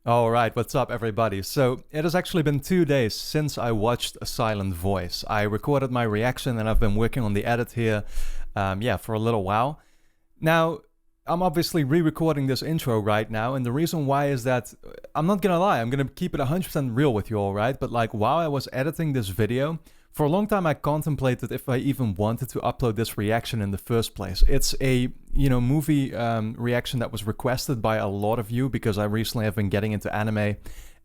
All right, what's up, everybody? So, it has actually been 2 days since I watched A Silent Voice. I recorded my reaction and I've been working on the edit here, for a little while. Now, I'm obviously re recording this intro right now, and the reason why is that I'm not gonna lie, I'm gonna keep it 100% real with you, all right? But, like, while I was editing this video, for a long time I contemplated if I even wanted to upload this reaction in the first place. It's a, movie reaction that was requested by a lot of you because I recently have been getting into anime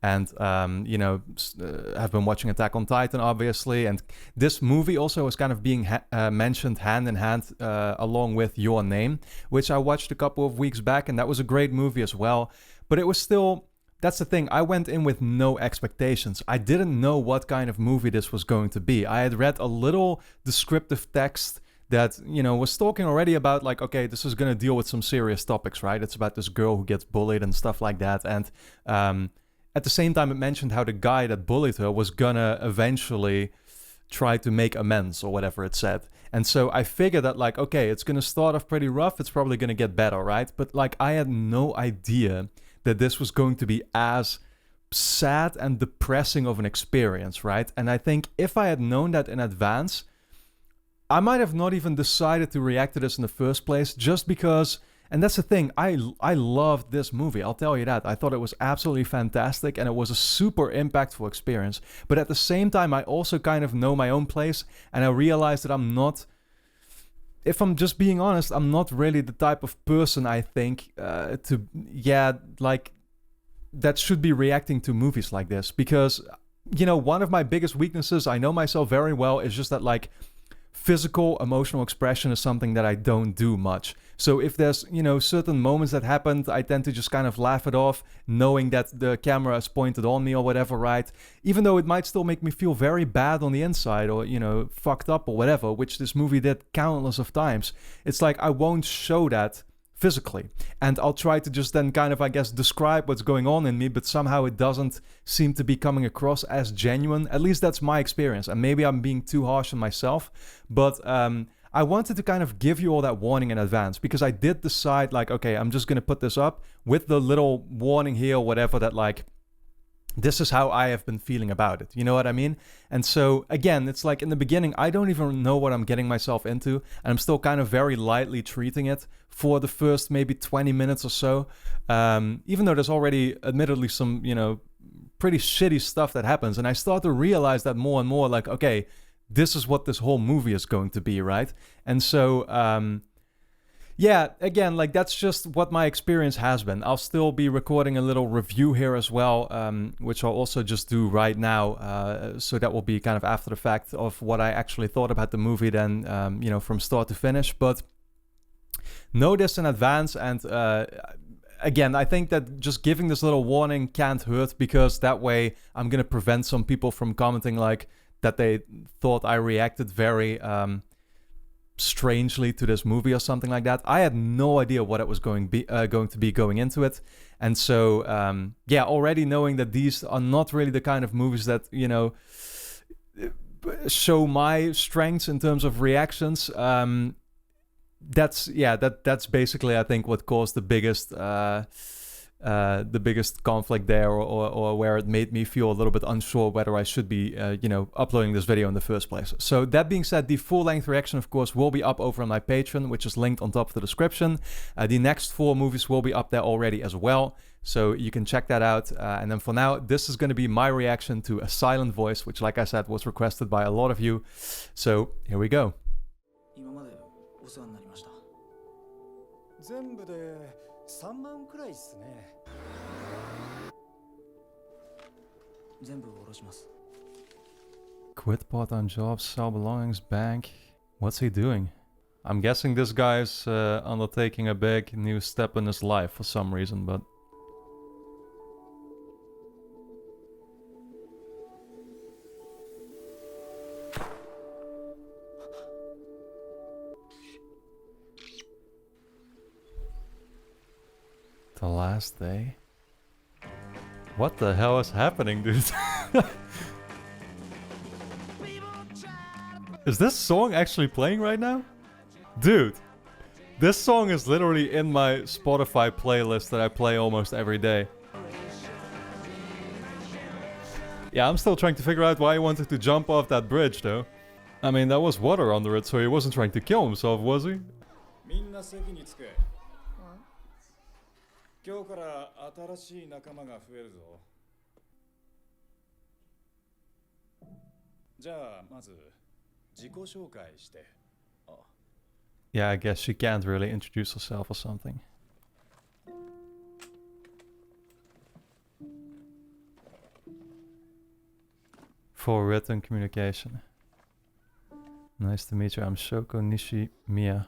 and, have been watching Attack on Titan, obviously. And this movie also is kind of being mentioned hand in hand along with Your Name, which I watched a couple of weeks back, and that was a great movie as well. But it was still... That's the thing, I went in with no expectations. I didn't know what kind of movie this was going to be. I had read a little descriptive text that, was talking already about, like, okay, this is going to deal with some serious topics, right? It's about this girl who gets bullied and stuff like that. And at the same time, it mentioned how the guy that bullied her was gonna eventually try to make amends, or whatever it said. And so I figured that, like, okay, it's gonna start off pretty rough, it's probably gonna get better, right? But, like, I had no idea that this was going to be as sad and depressing of an experience, right? And I think if I had known that in advance, I might have not even decided to react to this in the first place, just because... And that's the thing, I loved this movie, I'll tell you that. I thought it was absolutely fantastic, and it was a super impactful experience. But at the same time, I also kind of know my own place, and I realized that I'm not... If I'm just being honest, I'm not really the type of person, I think, that should be reacting to movies like this. Because, one of my biggest weaknesses, I know myself very well, is just that, like, physical emotional expression is something that I don't do much. So if there's, certain moments that happened, I tend to just kind of laugh it off, knowing that the camera is pointed on me or whatever, right? Even though it might still make me feel very bad on the inside, or, fucked up or whatever, which this movie did countless of times. It's like I won't show that physically. And I'll try to just then kind of, I guess, describe what's going on in me, but somehow it doesn't seem to be coming across as genuine. At least that's my experience. And maybe I'm being too harsh on myself, but I wanted to kind of give you all that warning in advance, because I did decide, like, okay, I'm just going to put this up with the little warning here or whatever, that, like, this is how I have been feeling about it. You know what I mean? And so, again, it's like in the beginning, I don't even know what I'm getting myself into. And I'm still kind of very lightly treating it for the first maybe 20 minutes or so. Even though there's already admittedly some, pretty shitty stuff that happens. And I start to realize that more and more, like, okay, this is what this whole movie is going to be, right? And so... again, like, that's just what my experience has been. I'll still be recording a little review here as well, which I'll also just do right now. So that will be kind of after the fact of what I actually thought about the movie then, from start to finish. But know this in advance. And again, I think that just giving this little warning can't hurt, because that way I'm going to prevent some people from commenting, like, that they thought I reacted very... strangely to this movie or something like that. I had no idea what it was going to be going into it. And so, already knowing that these are not really the kind of movies that, show my strengths in terms of reactions, that's basically, I think, what caused the biggest conflict there, or where it made me feel a little bit unsure whether I should be, uploading this video in the first place. So that being said, the full-length reaction, of course, will be up over on my Patreon, which is linked on top of the description. The next 4 movies will be up there already as well, so you can check that out. And then for now, this is going to be my reaction to A Silent Voice, which, like I said, was requested by a lot of you. So here we go. 3万くらいっすね。全部下ろします。 Quit part-time job, sell belongings, bank. What's he doing? I'm guessing this guy's undertaking a big new step in his life for some reason, but... The last day? What the hell is happening, dude? Is this song actually playing right now? Dude, this song is literally in my Spotify playlist that I play almost every day. Yeah, I'm still trying to figure out why he wanted to jump off that bridge, though. I mean, there was water under it, so he wasn't trying to kill himself, was he? みんな席につけ。今日から新しい仲間が増えるぞ。じゃあまず自己紹介して。Yeah, I guess she can't really introduce herself or something. For written communication. Nice to meet you. I'm Shoko Nishimiya.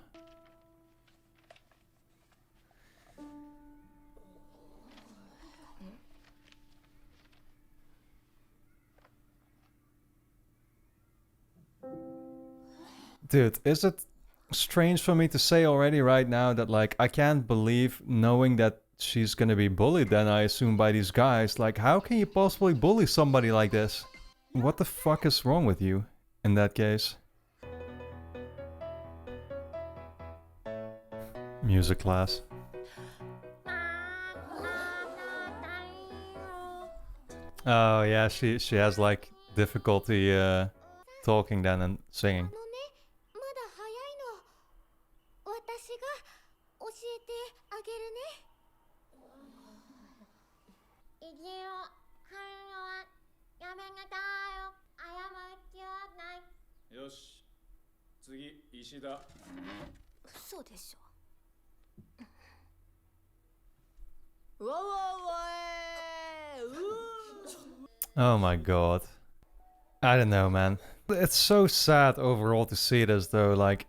Dude, is it strange for me to say already right now that, like, I can't believe knowing that she's gonna be bullied then, I assume, by these guys. Like, how can you possibly bully somebody like this? What the fuck is wrong with you in that case? Music class. Oh yeah, she has like difficulty talking then and singing. Oh my god. I don't know, man. It's so sad overall to see this though. Like,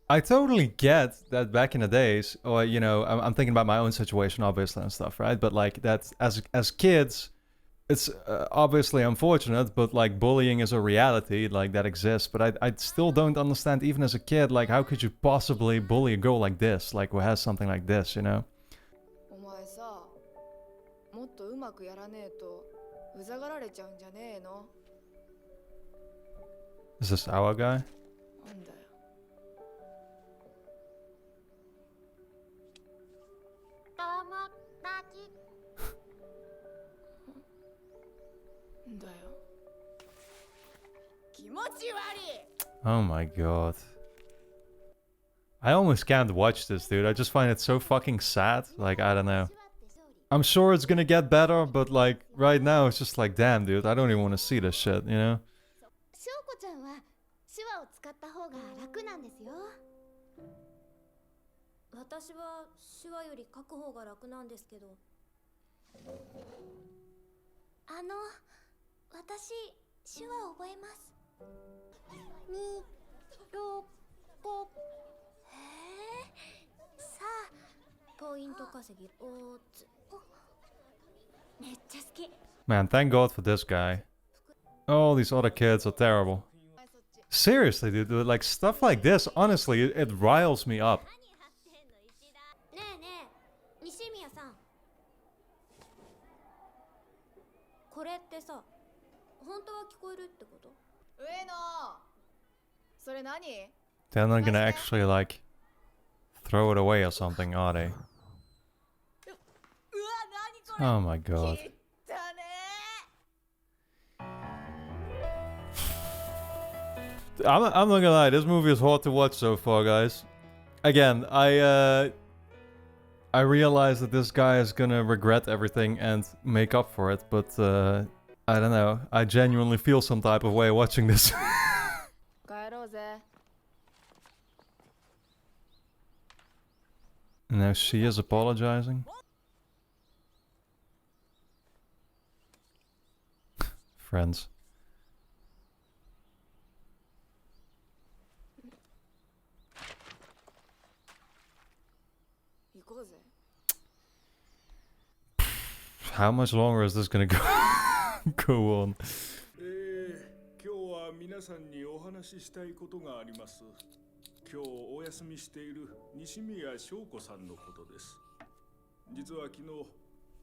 I totally get that back in the days, or you know, I'm thinking about my own situation obviously and stuff, right? But like that as kids, it's obviously unfortunate, but like bullying is a reality, like that exists. But I still don't understand, even as a kid, like how could you possibly bully a girl like this, like who has something like this, you know? Is this our guy? Oh my god. I almost can't watch this, dude. I just find it so fucking sad. Like, I don't know. I'm sure it's gonna get better, but like, right now it's just like, damn, dude, I don't even want to see this shit, you know? Man, thank God for this guy. All these other kids are terrible. Seriously, dude, like stuff like this, honestly, it riles me up. They're not gonna actually like throw it away or something, are they? Oh my god. I'm not gonna lie, this movie is hard to watch so far, guys. Again, I realize that this guy is gonna regret everything and make up for it, but I don't know. I genuinely feel some type of way watching this. Now she is apologizing. Friends. How much longer is this gonna go go on? 今日は皆さんにお話ししたいことがあります。今日お休みしている西宮翔子さんのことです。実は昨日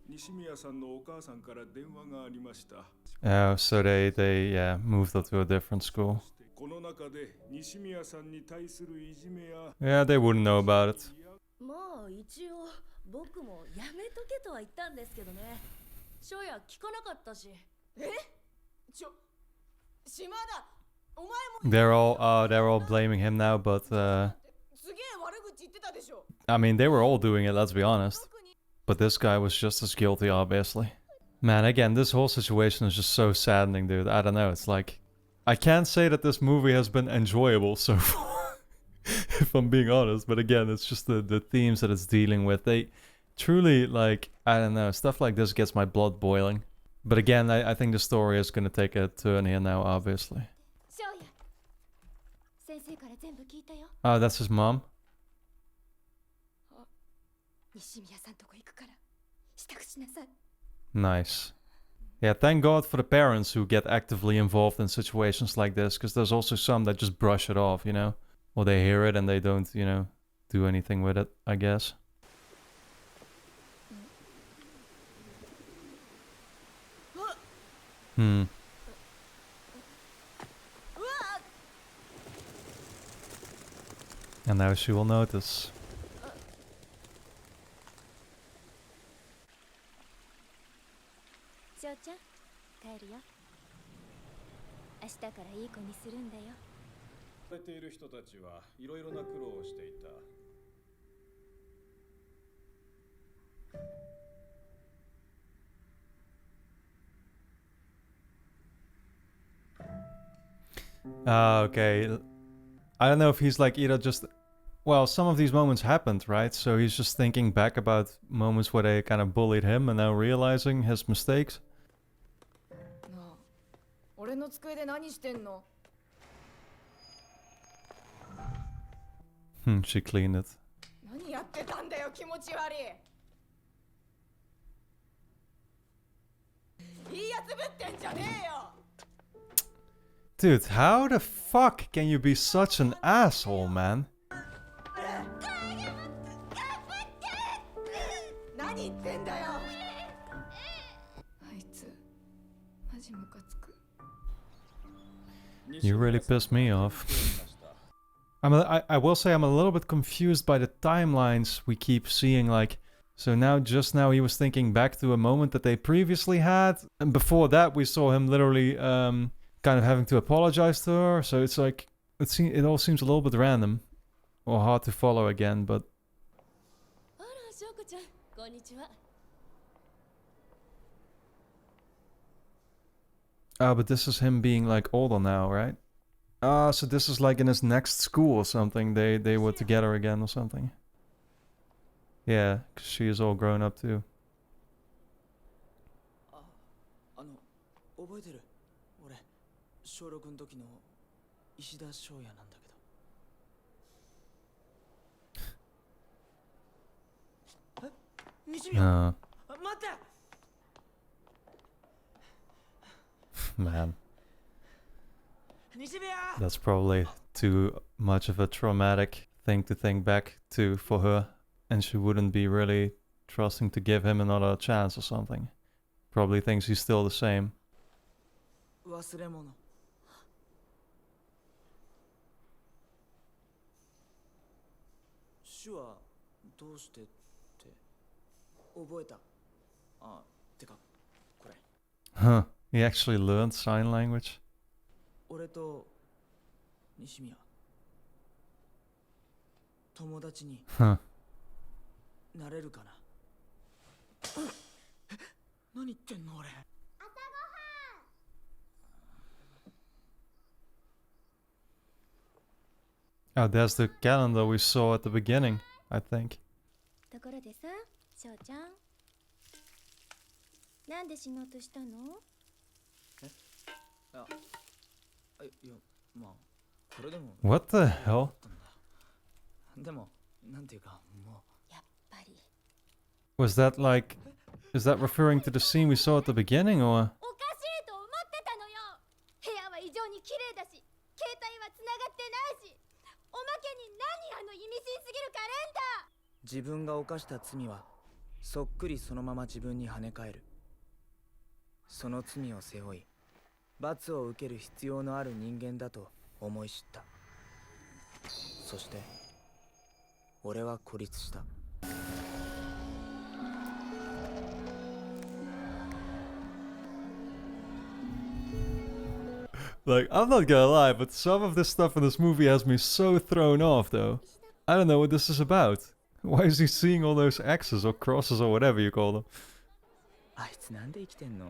西宮さんのお母さんから電話がありました。Oh, so they yeah moved her to a different school. この中で西宮さんに対するいじめや Yeah, they wouldn't know about it. まあ一応僕もやめとけとは言ったんですけどね。翔也聞かなかったし。They're all blaming him now, but I mean, they were all doing it, let's be honest. But this guy was just as guilty, obviously. Man, again, this whole situation is just so saddening, dude. I don't know, it's like... I can't say that this movie has been enjoyable so far, if I'm being honest. But again, it's just the themes that it's dealing with. They truly, like, I don't know, stuff like this gets my blood boiling. But again, I think the story is going to take a turn here now, obviously. Oh, that's his mom? Nice. Yeah, thank God for the parents who get actively involved in situations like this, because there's also some that just brush it off, you know? Or they hear it and they don't, you know, do anything with it, I guess. And now she will notice. Okay. I don't know if he's like either just... Well, some of these moments happened, right? So he's just thinking back about moments where they kind of bullied him and now realizing his mistakes. She cleaned it. Dude, how the fuck can you be such an asshole, man? You really pissed me off. I will say I'm a little bit confused by the timelines we keep seeing, like... So now, just now, he was thinking back to a moment that they previously had. And before that, we saw him literally kind of having to apologize to her. So it's like... It all seems a little bit random. Or hard to follow again, but... But this is him being like older now, right? So this is like in his next school or something. They were together again or something. Yeah, because she is all grown up too. Man. That's probably too much of a traumatic thing to think back to for her. And she wouldn't be really trusting to give him another chance or something. Probably thinks he's still the same. Huh, he actually learned sign language. Huh. Oh, there's the calendar we saw at the beginning, I think. What the hell? Was that like... Is that referring to the scene we saw at the beginning, or...? Like, I'm not gonna lie, but some of this stuff in this movie has me so thrown off, though. I don't know what this is about. Why is he seeing all those X's or crosses or whatever you call them? あいつなんで生きてんの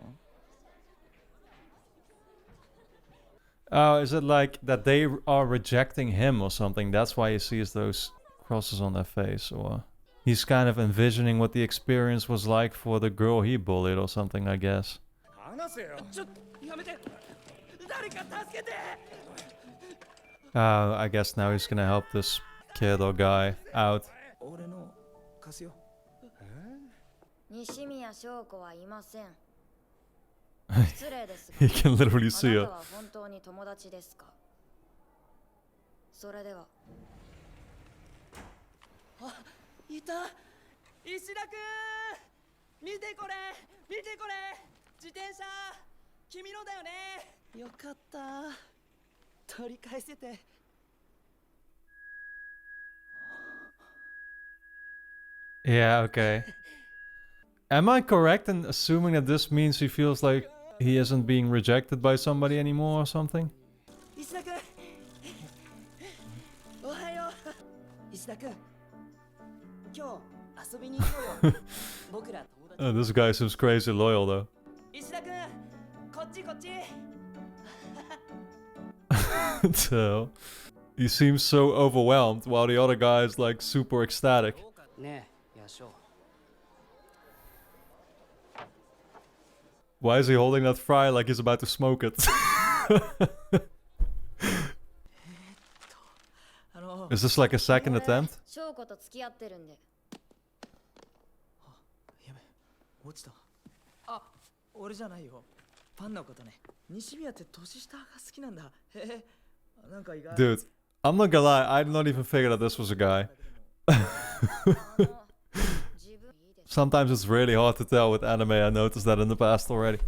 Oh, is it like that they are rejecting him or something? That's why he sees those crosses on their face, or he's kind of envisioning what the experience was like for the girl he bullied or something, I guess. 話せよ。ちょっとやめて誰か助けて I guess now he's gonna help this kid or guy out. 俺の貸すよ西宮翔子はいません。失礼ですが He can literally あ see な her. たは本当に友達ですか？それでは。いた石田くん見てこれ見てこれ自転車君のだよねよかった取り返せて Yeah, okay. Am I correct in assuming that this means he feels like he isn't being rejected by somebody anymore or something? 石田くんおはよう石田くん今日遊びに行こうよ僕ら友達 This guy seems crazy loyal though. 石田くんこっちこっち So, he seems so overwhelmed while the other guy is like super ecstatic. ねえヤショ Why is he holding that fry like he's about to smoke it? あの Is this like a second attempt? 翔子と付き合ってるんで。やべ落ちたあ俺じゃないよファンのことね西宮って年下が好きなんだへえなんか意外 Dude, I'm not gonna lie, I did not even figure that this was a guy. 自分いいです。 Sometimes it's really hard to tell with anime, I noticed that in the past already.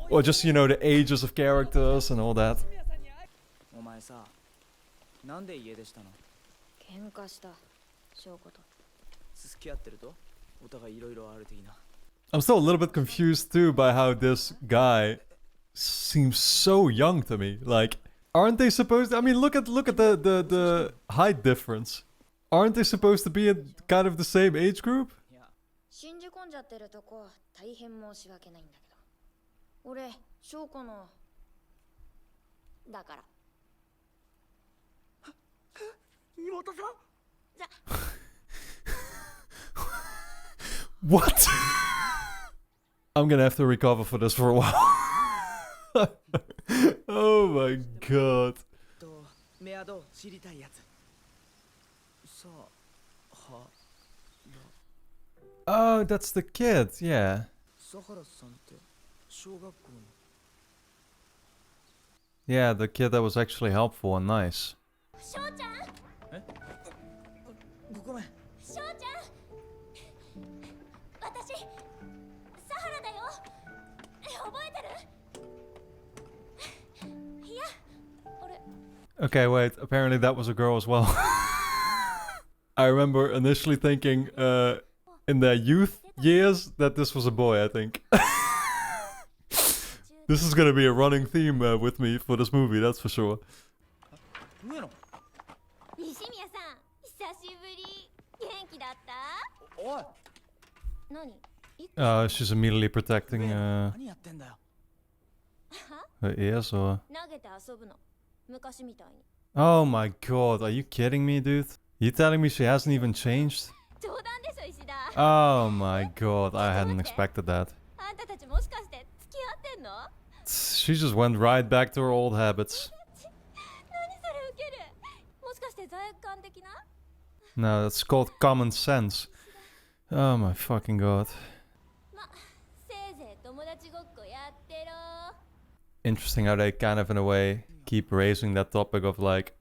Or just, you know, the ages of characters and all that. お前さなんで家出したの喧嘩した翔子と。付き合ってるとお互いいろいろある的な I'm still a little bit confused too by how this guy seems so young to me. Like, aren't they supposed to, I mean, look at the height difference. Aren't they supposed to be in kind of the same age group? 信じ込んじゃってるとこ大変申し訳ないんだけど。俺翔子のだから。妹さん What? I'm gonna have to recover for this for a while. Oh my god. とメアド知りたいやつさあは Oh, that's the kid, yeah. サハラさんって小学校の Yeah, the kid that was actually helpful and nice. 翔ちゃんごめん翔ちゃん私サハラだよ覚えてるいや俺 Okay, wait, apparently that was a girl as well. I remember initially thinking, in their youth years, that this was a boy, I think. This is gonna be a running theme with me for this movie, that's for sure. 上野西宮さん久しぶり元気だったおい何 She's immediately protecting 何やってんだよ her ears, or... 投げて遊ぶの昔みたいに Oh my god, are you kidding me, dude? You telling me she hasn't even changed? 冗談でしょ石田 Oh my god, I hadn't expected that. あんたたちもしかして付き合ってんの She just went right back to her old habits. 何それウケるもしかして罪悪感的な No, that's called common sense. Oh my fucking god. ませいぜい友達ごっこやってろ Interesting how they kind of, in a way, keep raising that topic of like,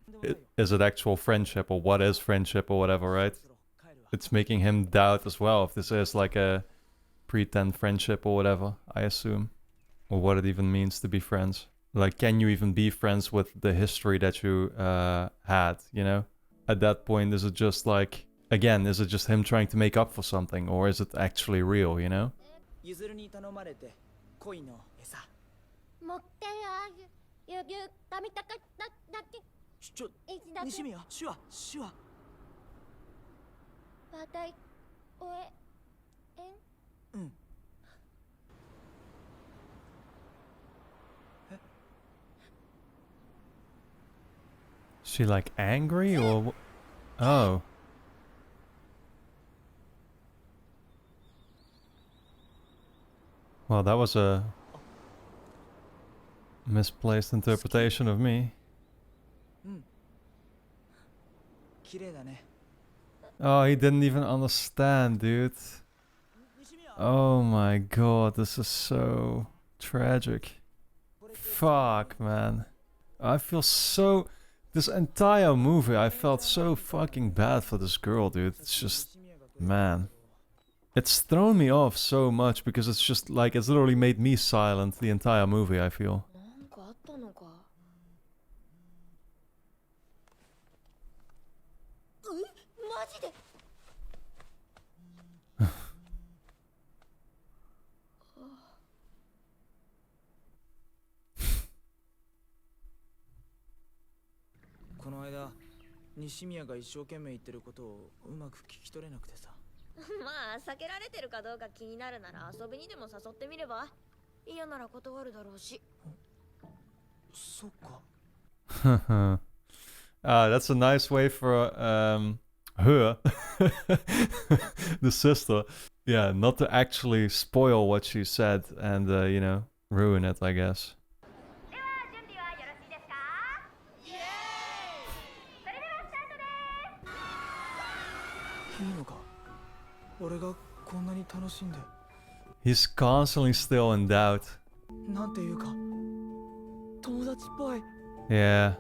is it actual friendship or what is friendship or whatever, right? It's making him doubt as well if this is like a pretend friendship or whatever, I assume. Or what it even means to be friends. Like, can you even be friends with the history that you had, you know? At that point, is it just like, again, is it just him trying to make up for something? Or is it actually real, you know? ゆずるに頼まれて恋の餌持ってるあげゆぎゅたみたかだって石田君西宮手話わたいおええんうん She like angry or oh. Well, that was a misplaced interpretation of me. 綺麗だね Oh, he didn't even understand, dude. 西宮 Oh my god, this is so tragic. Fuck, man. I feel so... This entire movie, I felt so fucking bad for this girl, dude. It's just... Man. It's thrown me off so much because it's just like... It's literally made me silent the entire movie, I feel. なんかあったのかマジでこの間西宮が一生懸命言ってることをうまく聞き取れなくてさまあ避けられてるかどうか気になるなら遊びにでも誘ってみれば嫌なら断るだろうしそっか That's a nice way for her, the sister, yeah, not to actually spoil what she said and you know, ruin it, I guess. では準備はよろしいですかイエーイそれではスタートですいいのか俺がこんなに楽しんで He's constantly still in doubt. なんていうか友達っぽい Yeah.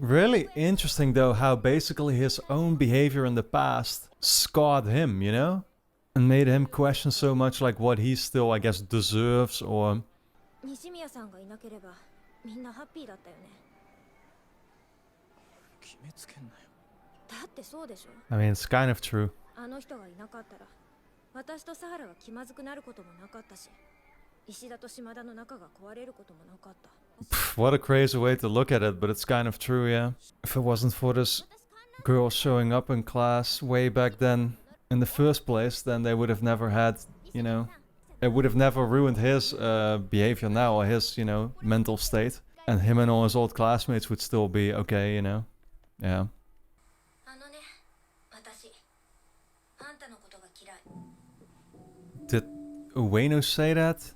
Really interesting though how basically his own behavior in the past scarred him, you know? And made him question so much like what he still, I guess, deserves or... 西宮さんがいなければみんなハッピーだったよね決めつけんなよだってそうでしょ I mean, it's kind of true. あの人がいなかったら私とサハラが気まずくなることもなかったし石田と島田の仲が壊れることもなかった Pff, what a crazy way to look at it, but it's kind of true, yeah. If it wasn't for this girl showing up in class way back then in the first place, then they would have never had, you know, it would have never ruined his behavior now or his, you know, mental state. And him and all his old classmates would still be okay, you know. Yeah. あのね私あんたのことが嫌い Did Ueno say that?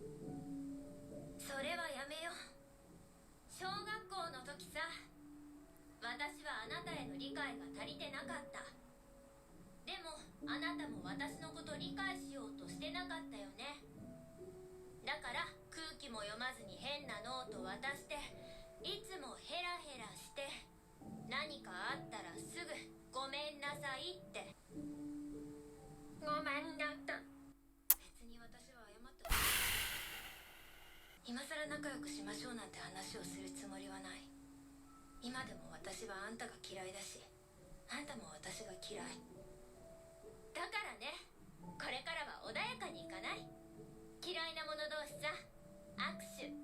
それはやめよ小学校の時さ私はあなたへの理解が足りてなかったでもあなたも私のこと理解しようとしてなかったよねだから空気も読まずに変なノート渡していつもヘラヘラして何かあったらすぐごめんなさいってごめんなさい別に私は謝った今さら仲良くしましょうなんて話をするつもりはない今でも私はあんたが嫌いだしあんたも私が嫌いだからねこれからは穏やかにいかない嫌いな者同士さ握手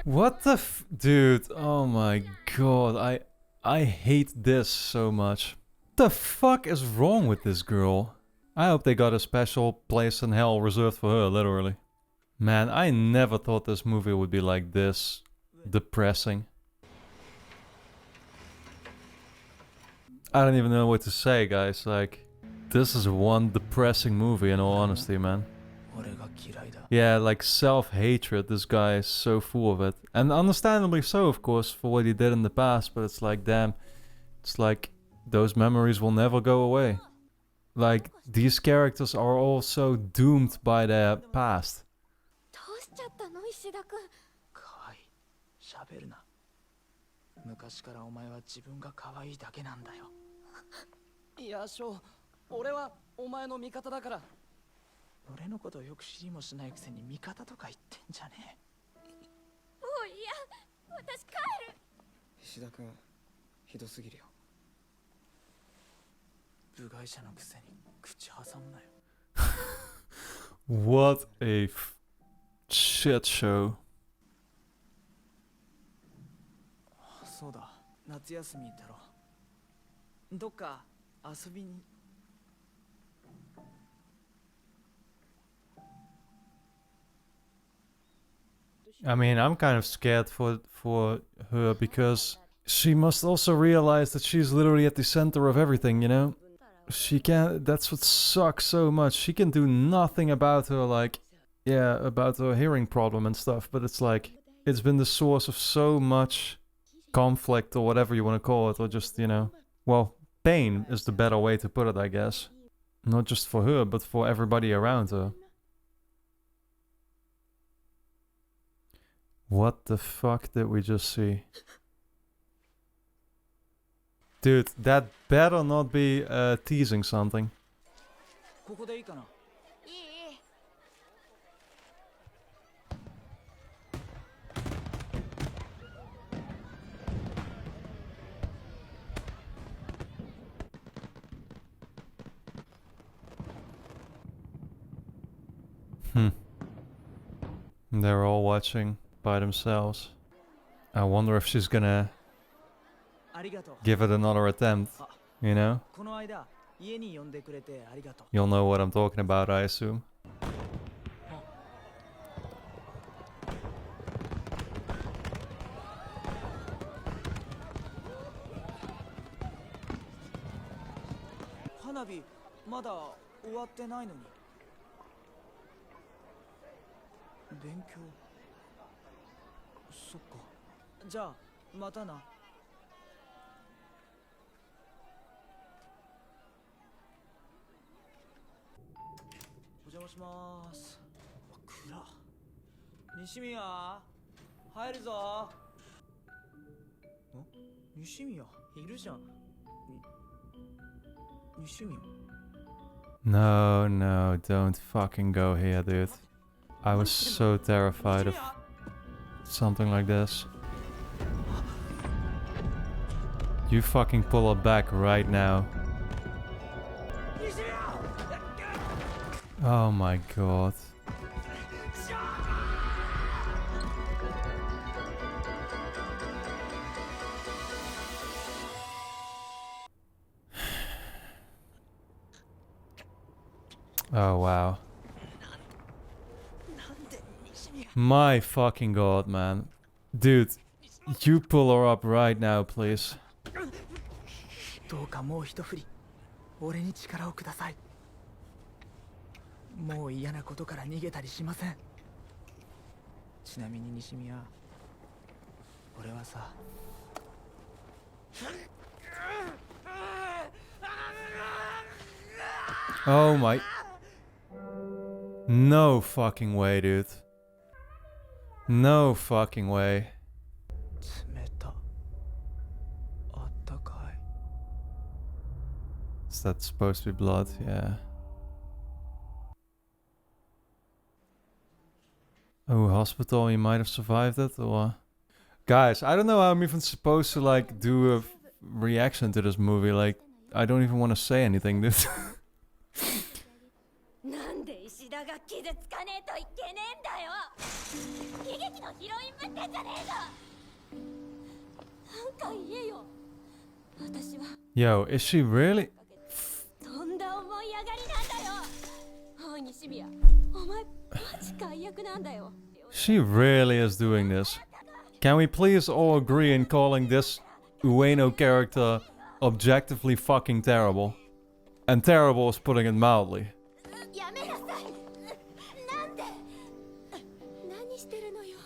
What the dude, oh my god, I hate this so much. What the fuck is wrong with this girl? I hope they got a special place in hell reserved for her, literally. Man, I never thought this movie would be like this depressing. I don't even know what to say, guys. Like, this is one depressing movie in all honesty, man. 俺が嫌いだ Yeah, like self-hatred, this guy is so full of it. And understandably so, of course, for what he did in the past, but it's like, damn, it's like, those memories will never go away. Like, these characters are all so doomed by their past. どうしちゃったの石田君可愛い喋るな昔からお前は自分が可愛いだけなんだよいやショー俺はお前の味方だから俺のことをよく知りもしないくせに味方とか言ってんじゃねえもういや私帰る石田君ひどすぎるよ部外者のくせに口挟むなよ What a shit show. そうだ、夏休みだろ。どっか遊びに。I mean, I'm kind of scared for her because she must also realize that she's literally at the center of everything, you know? She can't, that's what sucks so much. She can do nothing about her, like, yeah, about her hearing problem and stuff, but it's like, it's been the source of so much conflict or whatever you want to call it, or just, you know, well, pain is the better way to put it, I guess. Not just for her, but for everybody around her. What the fuck did we just see? Dude, that better not be teasing something. ここでいいかな。いい They're all watching by themselves. I wonder if she's gonna ありがとう。 give it another attempt, you know? この間、家に呼んでくれてありがとう。 You'll know what I'm talking about, I assume. 花火、まだ終わってないのに。勉強。そっか。じゃあ、またな。お邪魔します。暗。西宮、入るぞ。西宮、いるじゃん。西宮。 No, no, don't fucking go here, dude. I was so terrified of something like this. You fucking pull her back right now. Oh my god. Oh wow. My fucking god, man. Dude, you pull her up right now, please. どうかもう一振り、俺に力をください。もう嫌なことから逃げたりしません。ちなみに西宮、俺はさ。Oh my. No fucking way, dude. No fucking way. 冷た。あったかい。Is that supposed to be blood? Yeah. Oh, hospital, you might have survived it, or... Guys, I don't know how I'm even supposed to, like, do a reaction to this movie. Like, I don't even want to say anything, dude. なんで石田が傷つかねえといけねえんだよ。悲劇のヒロインぶってんじゃねえぞ。なんか言えよ。私は Yo, is she really? とんだ思い上がりなんだよ。おい西宮、お前マジ解約なんだよ。 She really is doing this. Can we please all agree in calling this Ueno character objectively fucking terrible? And terrible is putting it mildly. やめなさい。なんで何してるのよ。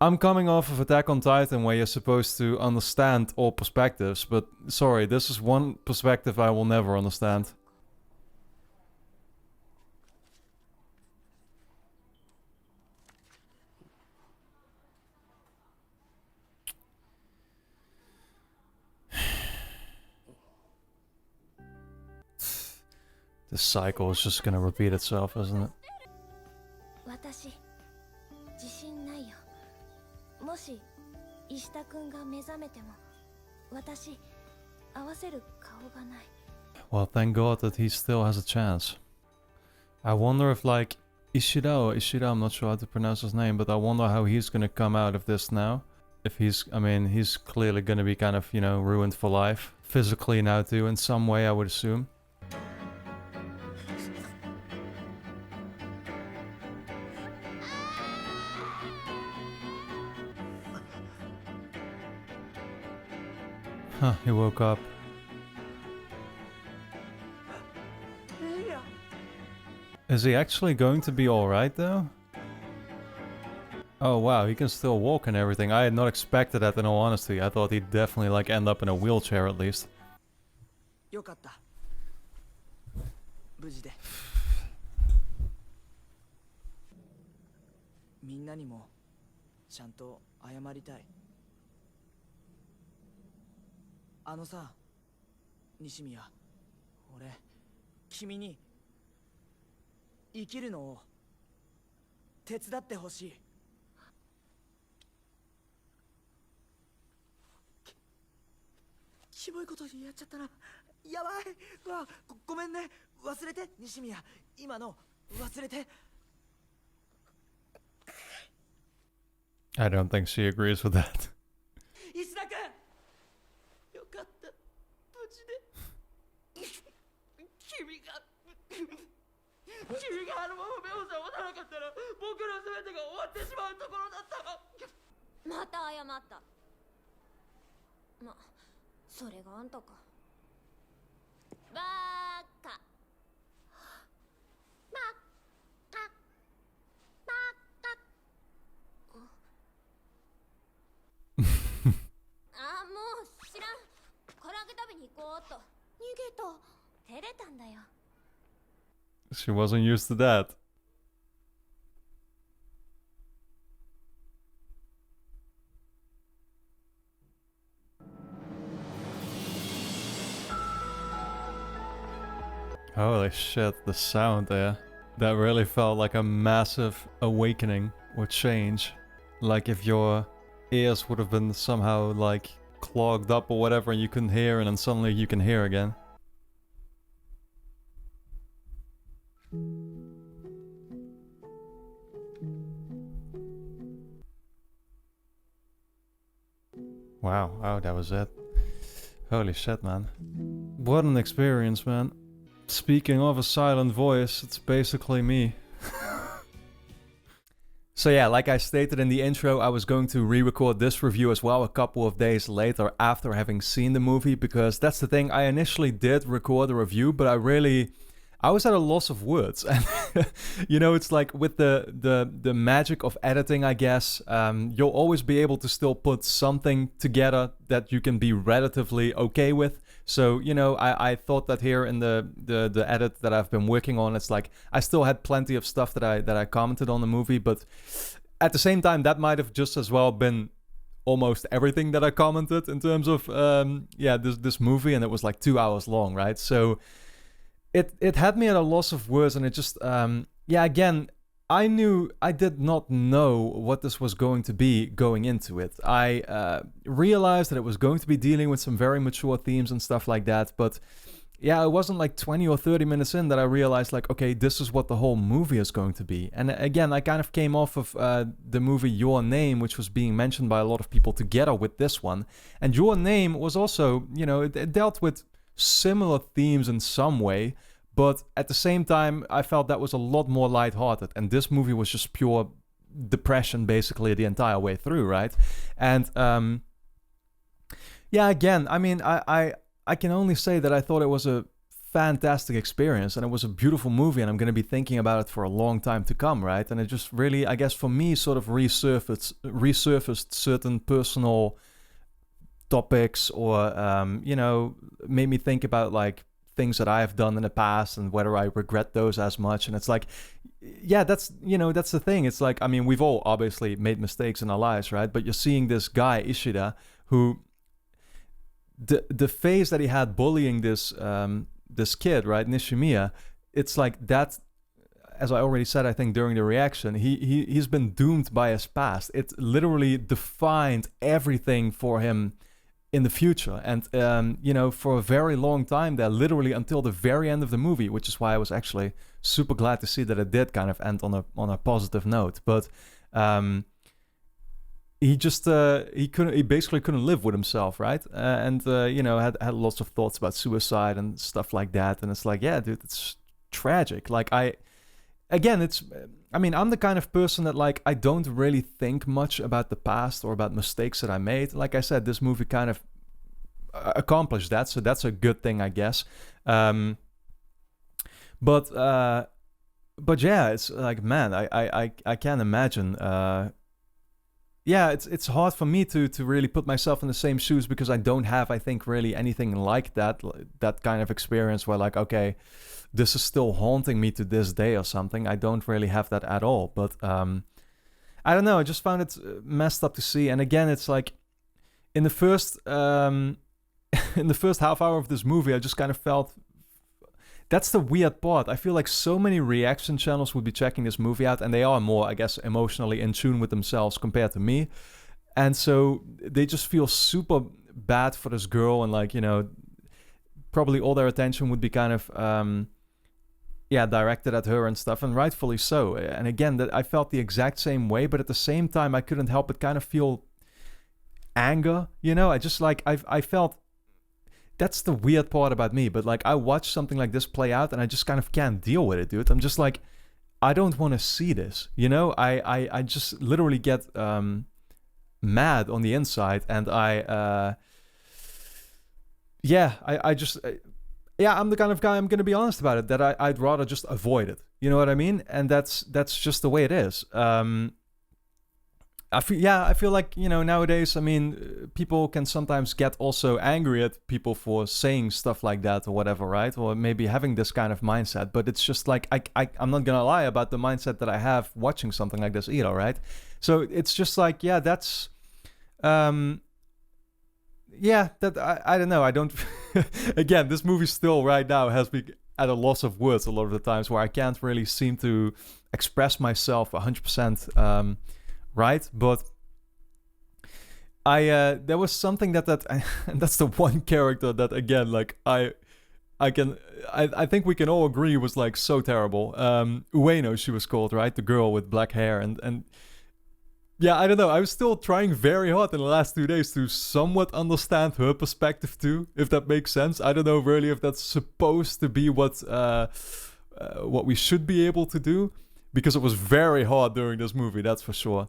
I'm coming off of Attack on Titan where you're supposed to understand all perspectives, but sorry, this is one perspective I will never understand. This cycle is just gonna repeat itself, isn't it? 私自信ないよ。もし石田君が目覚めても私合わせる顔がない。 Well, thank God that he still has a chance. I wonder if, like, Ishida, I'm not sure how to pronounce his name, but I wonder how he's gonna come out of this now. If he's, I mean, he's clearly gonna be kind of, you know, ruined for life. Physically now too, in some way, I would assume. Huh, he woke up. Is he actually going to be alright though? Oh wow, he can still walk and everything. I had not expected that in all honesty. I thought he'd definitely like end up in a wheelchair at least. よかった。無事で。みんなにもちゃんと謝りたい。あのさ、西宮、俺、君に生きるのを手伝ってほしい。キモいことやっちゃったな。やばい。ごめんね。忘れて、西宮。今の忘れて。I don't think she agrees with that. 石田君、よかった。無事で。君があのまま目を覚まさなかったら僕の全てが終わってしまうところだった。また謝った。それがあんたか。バーカ。バカ。バカ。あ、もう知らん。唐揚げ食べに行こうっと。逃げた。照れたんだよ。She wasn't used to that. Holy shit, the sound there. That really felt like a massive awakening or change. Like if your ears would have been somehow like clogged up or whatever and you couldn't hear and then suddenly you can hear again. Wow, oh, that was it. Holy shit, man. What an experience, man. Speaking of a silent voice, it's basically me. So yeah, like I stated in the intro, I was going to re-record this review as well a couple of days later after having seen the movie, because that's the thing, I initially did record a review, but I was at a loss of words. And you know, it's like with the magic of editing, I guess, you'll always be able to still put something together that you can be relatively okay with. So, you know, I thought that here in the edit that I've been working on, it's like I still had plenty of stuff that I commented on the movie, but at the same time, that might have just as well been almost everything that I commented in terms of this movie, and it was like 2 hours long, right? So it had me at a loss of words, and it just again, I did not know what this was going to be going into it. I realized that it was going to be dealing with some very mature themes and stuff like that, but yeah, it wasn't like 20 or 30 minutes in that I realized, like, okay, this is what the whole movie is going to be. And again, I kind of came off of the movie Your Name, which was being mentioned by a lot of people together with this one. And Your Name was also, you know, it dealt with similar themes in some way, but at the same time, I felt that was a lot more lighthearted. And this movie was just pure depression, basically, the entire way through, right? And again, I mean, I can only say that I thought it was a fantastic experience, and it was a beautiful movie, and I'm going to be thinking about it for a long time to come, right? And it just really, I guess for me, sort of resurfaced certain personal topics, or you know, made me think about like things that I have done in the past and whether I regret those as much. And it's like, yeah, that's, you know, that's the thing. It's like, I mean, we've all obviously made mistakes in our lives, right? But you're seeing this guy Ishida, who the phase that he had bullying this this kid, right, Nishimiya, it's like that. As I already said, I think during the reaction, he's been doomed by his past. It literally defined everything for him in the future. And, for a very long time there, literally until the very end of the movie, which is why I was actually super glad to see that it did kind of end on a positive note. But he just he basically couldn't live with himself, right? And had lots of thoughts about suicide and stuff like that. And it's like, yeah, dude, it's tragic. Like, I'm the kind of person that, like, I don't really think much about the past or about mistakes that I made. Like I said, this movie kind of accomplished that, so that's a good thing, I guess. But yeah, it's like, man, I can't imagine. It's hard for me to really put myself in the same shoes, because I don't have, I think, really anything like that kind of experience where, like, okay, this is still haunting me to this day or something. I don't really have that at all. But I don't know. I just found it messed up to see. And again, it's like in the first half hour of this movie, I just kind of felt. That's the weird part. I feel like so many reaction channels would be checking this movie out, and they are more, I guess, emotionally in tune with themselves compared to me. And so they just feel super bad for this girl, and, like, probably all their attention would be kind of directed at her and stuff, and rightfully so. And again, that I felt the exact same way, but at the same time I couldn't help but kind of feel anger. I just, like, I felt. That's the weird part about me, but, like, I watch something like this play out and I just kind of can't deal with it, dude. I'm just like, I don't want to see this, I just literally get mad on the inside, and I'm the kind of guy, I'm gonna be honest about it, that I'd rather just avoid it, you know what I mean? And that's just the way it is. I feel like, nowadays, people can sometimes get also angry at people for saying stuff like that or whatever, right? Or maybe having this kind of mindset. But it's just like, I'm not gonna lie about the mindset that I have watching something like this either, right? So it's just like, that's, that I don't know. I don't, again, this movie still right now has me at a loss of words a lot of the times, where I can't really seem to express myself 100%, right? But there was something that and that's the one character that, again, like, I think we can all agree was, like, so terrible. Ueno, she was called, right? The girl with black hair, and yeah, I don't know. I was still trying very hard in the last 2 days to somewhat understand her perspective too, if that makes sense. I don't know really if that's supposed to be what we should be able to do, because it was very hard during this movie, that's for sure.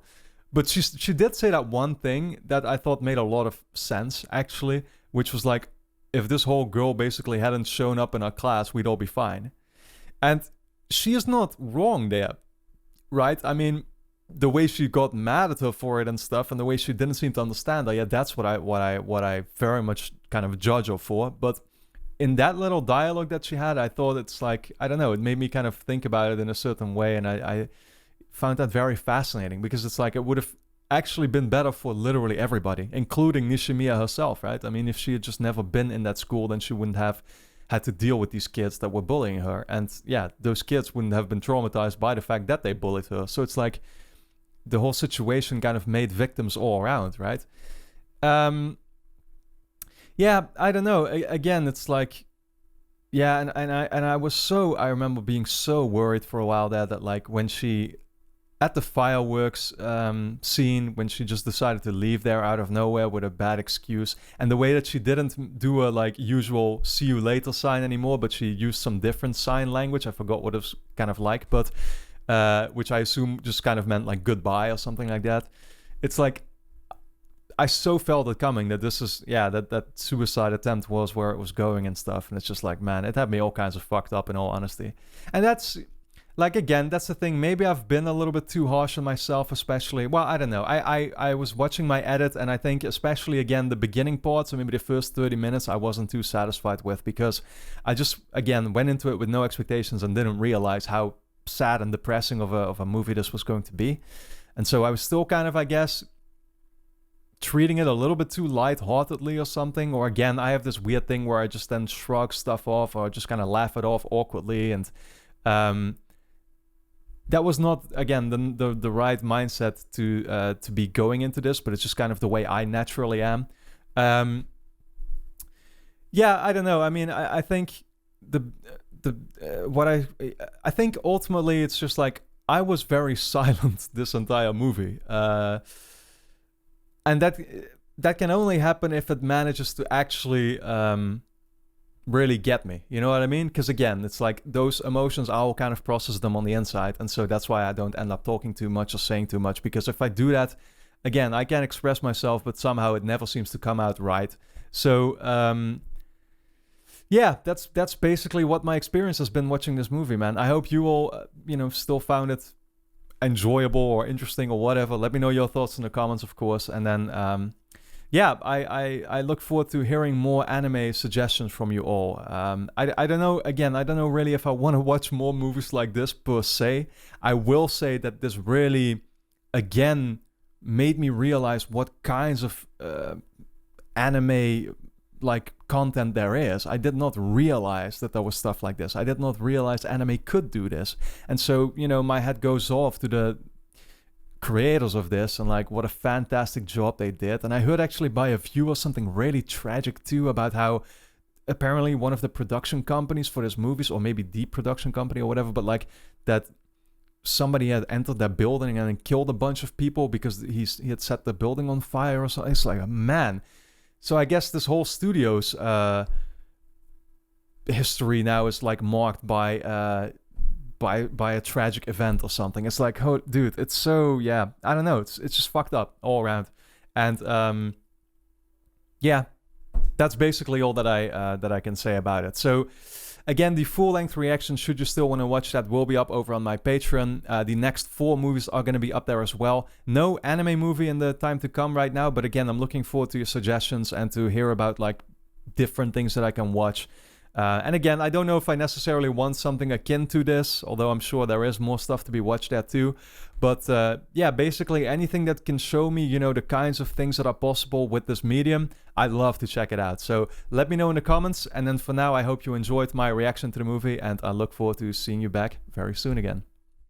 But she did say that one thing that I thought made a lot of sense, actually, which was like, if this whole girl basically hadn't shown up in our class, we'd all be fine. And she is not wrong there, right? I mean, the way she got mad at her for it and stuff, and the way she didn't seem to understand her, that's what I very much kind of judge her for. But in that little dialogue that she had, I thought it's like, I don't know, it made me kind of think about it in a certain way, and I found that very fascinating, because it's like, it would have actually been better for literally everybody, including Nishimiya herself, right? I mean, if she had just never been in that school, then she wouldn't have had to deal with these kids that were bullying her. And yeah, those kids wouldn't have been traumatized by the fact that they bullied her. So it's like, the whole situation kind of made victims all around, right? I don't know. Again, it's like, and I remember being so worried for a while there that, like, when she, at the fireworks scene, when she just decided to leave there out of nowhere with a bad excuse, and the way that she didn't do a, like, usual see you later sign anymore, but she used some different sign language. I forgot what it was kind of like, but which I assume just kind of meant, like, goodbye or something like that. It's like, I so felt it coming that this is, that suicide attempt was where it was going and stuff. And it's just like, man, it had me all kinds of fucked up, in all honesty. And that's, like, again, that's the thing. Maybe I've been a little bit too harsh on myself, especially. Well, I don't know. I was watching my edit, and I think especially, again, the beginning part, so maybe the first 30 minutes, I wasn't too satisfied with, because I just, again, went into it with no expectations and didn't realize how sad and depressing of a movie this was going to be. And so I was still kind of, I guess, treating it a little bit too lightheartedly or something. Or again, I have this weird thing where I just then shrug stuff off, or just kind of laugh it off awkwardly. And that was not, again, the right mindset to be going into this, but it's just kind of the way I naturally am. Yeah, I don't know. I mean, I think the what I think ultimately it's just like I was very silent this entire movie, and that can only happen if it manages to actually really get me. You know what I mean? Because again, it's like those emotions, I'll kind of process them on the inside, and so that's why I don't end up talking too much or saying too much. Because if I do that, again, I can express myself, but somehow it never seems to come out right. So yeah, that's basically what my experience has been watching this movie, man. I hope you all, still found it enjoyable or interesting or whatever. Let me know your thoughts in the comments, of course. And then, yeah, I look forward to hearing more anime suggestions from you all. I don't know, again, I don't know really if I want to watch more movies like this per se. I will say that this really, again, made me realize what kinds of anime like content there is. I did not realize that there was stuff like this. I did not realize anime could do this. And so, my head goes off to the creators of this and like what a fantastic job they did. And I heard actually by a viewer something really tragic too about how apparently one of the production companies for this movies, or maybe the production company or whatever, but like that somebody had entered their building and then killed a bunch of people because he had set the building on fire or something. It's like, man. So I guess this whole studio's history now is like marked by a tragic event or something. It's like, oh, dude, it's so, yeah, I don't know. It's just fucked up all around. And yeah, that's basically all that I can say about it. So again, the full-length reaction, should you still want to watch that, will be up over on my Patreon. The next 4 movies are going to be up there as well. No anime movie in the time to come right now, but again, I'm looking forward to your suggestions and to hear about like different things that I can watch. And again, I don't know if I necessarily want something akin to this, although I'm sure there is more stuff to be watched there too. But yeah, basically anything that can show me, the kinds of things that are possible with this medium, I'd love to check it out. So let me know in the comments. And then for now, I hope you enjoyed my reaction to the movie, and I look forward to seeing you back very soon again.